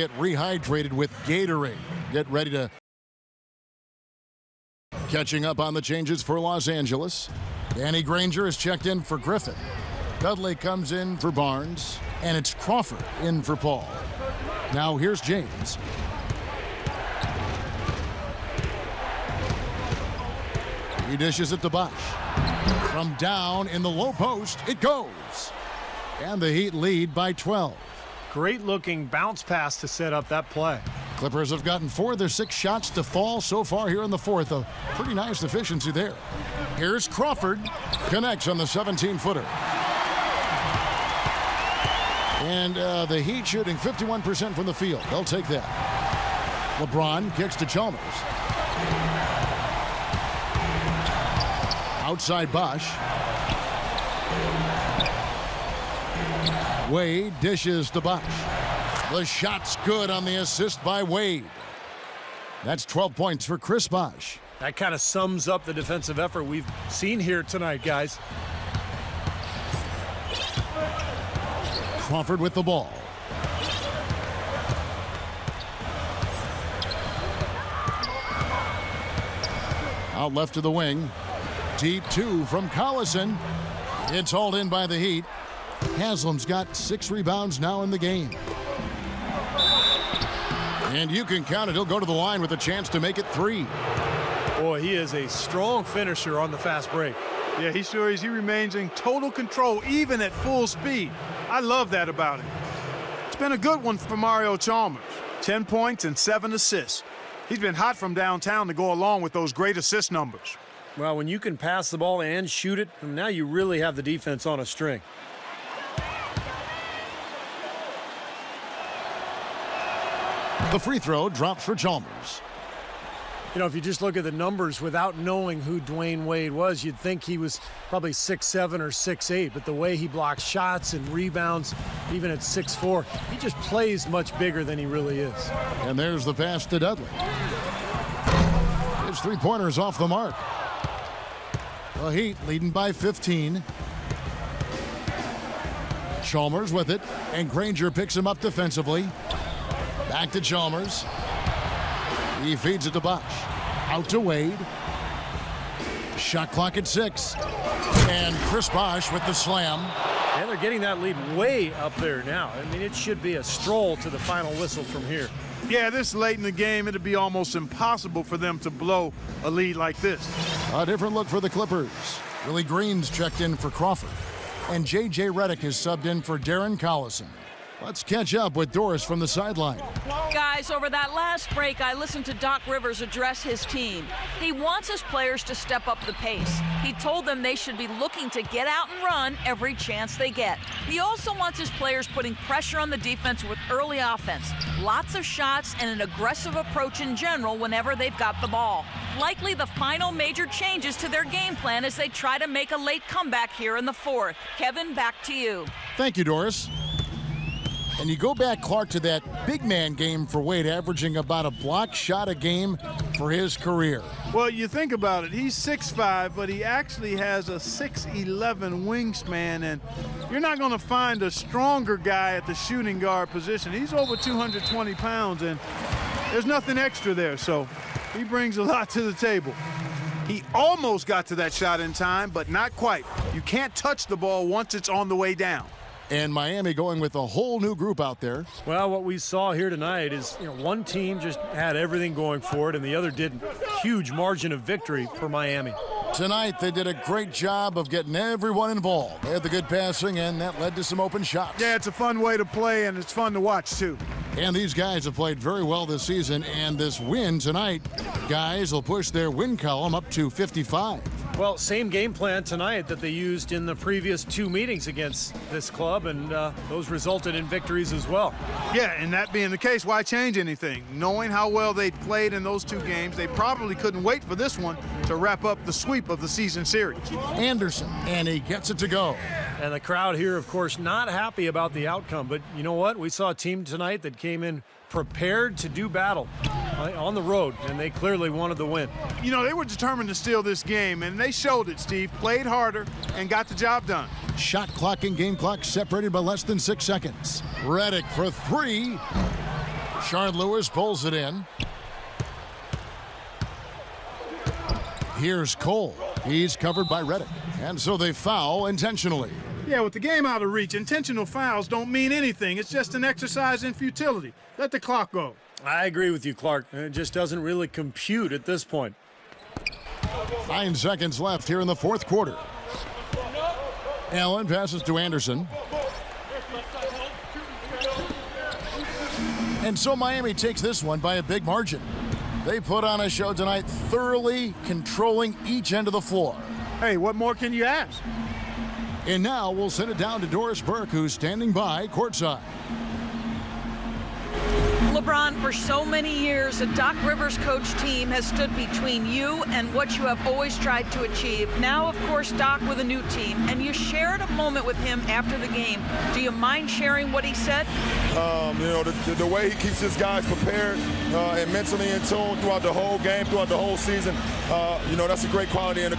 Get rehydrated with Gatorade. Get ready to... Catching up on the changes for Los Angeles. Danny Granger is checked in for Griffin. Dudley comes in for Barnes. And it's Crawford in for Paul. Now here's James. He dishes it to Bosch. From down in the low post, it goes. And the Heat lead by 12. Great looking bounce pass to set up that play. Clippers have gotten 4 of their 6 shots to fall so far here in the fourth. A pretty nice efficiency there. Here's Crawford. Connects on the 17-footer. And the Heat shooting 51% from the field. They'll take that. LeBron kicks to Chalmers. Outside Bosch. Wade dishes to Bosch. The shot's good on the assist by Wade. That's 12 points for Chris Bosch. That kind of sums up the defensive effort we've seen here tonight, guys. Crawford with the ball. Out left to the wing. Deep 2 from Collison. It's hauled in by the Heat. Haslam's got 6 rebounds now in the game. And you can count it. He'll go to the line with a chance to make it 3. Boy, he is a strong finisher on the fast break. Yeah, he sure is. He remains in total control, even at full speed. I love that about him. It's been a good one for Mario Chalmers. 10 points and 7 assists. He's been hot from downtown to go along with those great assist numbers. Well, when you can pass the ball and shoot it, now you really have the defense on a string. The free throw drops for Chalmers. You know, if you just look at the numbers without knowing who Dwayne Wade was, you'd think he was probably 6'7" or 6'8", but the way he blocks shots and rebounds, even at 6'4", he just plays much bigger than he really is. And there's the pass to Dudley. His three-pointer's off the mark. The Heat leading by 15. Chalmers with it, and Granger picks him up defensively. Back to Chalmers. He feeds it to Bosch. Out to Wade. Shot clock at 6. And Chris Bosch with the slam. And they're getting that lead way up there now. I mean, it should be a stroll to the final whistle from here. Yeah, this late in the game, it'd be almost impossible for them to blow a lead like this. A different look for the Clippers. Willie Green's checked in for Crawford. And J.J. Redick is subbed in for Darren Collison. Let's catch up with Doris from the sideline. Guys, over that last break, I listened to Doc Rivers address his team. He wants his players to step up the pace. He told them they should be looking to get out and run every chance they get. He also wants his players putting pressure on the defense with early offense, lots of shots, and an aggressive approach in general whenever they've got the ball. Likely the final major changes to their game plan as they try to make a late comeback here in the fourth. Kevin, back to you. Thank you, Doris. And you go back, Clark, to that big man game for Wade, averaging about a block shot a game for his career. Well, you think about it. He's 6'5", but he actually has a 6'11" wingspan, and you're not going to find a stronger guy at the shooting guard position. He's over 220 pounds, and there's nothing extra there, so he brings a lot to the table. He almost got to that shot in time, but not quite. You can't touch the ball once it's on the way down. And Miami going with a whole new group out there. Well, what we saw here tonight is, one team just had everything going for it and the other didn't. Huge margin of victory for Miami. Tonight, they did a great job of getting everyone involved. They had the good passing, and that led to some open shots. Yeah, it's a fun way to play, and it's fun to watch, too. And these guys have played very well this season, and this win tonight, guys will push their win column up to 55. Well, same game plan tonight that they used in the previous 2 meetings against this club, and those resulted in victories as well. Yeah, and that being the case, why change anything? Knowing how well they played in those 2 games, they probably couldn't wait for this one to wrap up the sweep of the season series. Anderson, and he gets it to go. And the crowd here, of course, not happy about the outcome, but you know what? We saw a team tonight that came in prepared to do battle on the road, and they clearly wanted the win. You know, they were determined to steal this game, and they showed it, Steve. Played harder and got the job done. Shot clock and game clock separated by less than 6 seconds. Redick for 3. Rashard Lewis pulls it in. Here's Cole. He's covered by Reddick. And so they foul intentionally. Yeah, with the game out of reach, intentional fouls don't mean anything. It's just an exercise in futility. Let the clock go. I agree with you, Clark. It just doesn't really compute at this point. 9 seconds left here in the fourth quarter. Allen passes to Anderson. And so Miami takes this one by a big margin. They put on a show tonight, thoroughly controlling each end of the floor. Hey, what more can you ask? And now we'll send it down to Doris Burke, who's standing by courtside. LeBron, for so many years, a Doc Rivers coach team has stood between you and what you have always tried to achieve. Now, of course, Doc with a new team, and you shared a moment with him after the game. Do you mind sharing what he said? The way he keeps his guys prepared and mentally in tune throughout the whole game, throughout the whole season, that's a great quality in a